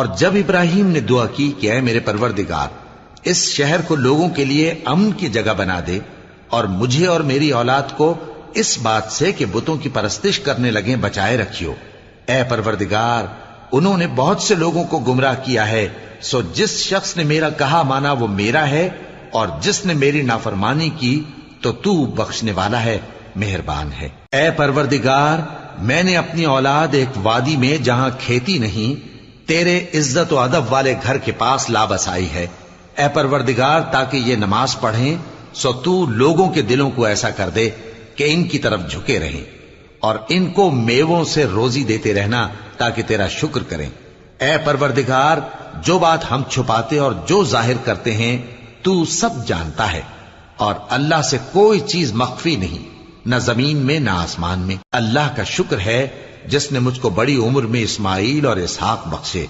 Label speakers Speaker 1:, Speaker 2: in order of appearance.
Speaker 1: اور جب ابراہیم نے دعا کی کہ اے میرے پروردگار اس شہر کو لوگوں کے لیے امن کی جگہ بنا دے اور مجھے اور میری اولاد کو اس بات سے کہ بتوں کی پرستش کرنے لگیں بچائے رکھیو، اے پروردگار انہوں نے بہت سے لوگوں کو گمراہ کیا ہے، سو جس شخص نے میرا کہا مانا وہ میرا ہے، اور جس نے میری نافرمانی کی تو بخشنے والا ہے، مہربان ہے۔ اے پروردگار میں نے اپنی اولاد ایک وادی میں جہاں کھیتی نہیں تیرے عزت و ادب والے گھر کے پاس لا بسائی ہے، اے پروردگار تاکہ یہ نماز پڑھیں سو تو لوگوں کے دلوں کو ایسا کر دے کہ ان کی طرف جھکے رہیں اور ان کو میووں سے روزی دیتے رہنا تاکہ تیرا شکر کریں۔ اے پروردگار جو بات ہم چھپاتے اور جو ظاہر کرتے ہیں تو سب جانتا ہے، اور اللہ سے کوئی چیز مخفی نہیں، نہ زمین میں نہ آسمان میں۔ اللہ کا شکر ہے جس نے مجھ کو بڑی عمر میں اسماعیل اور اسحاق بخشے۔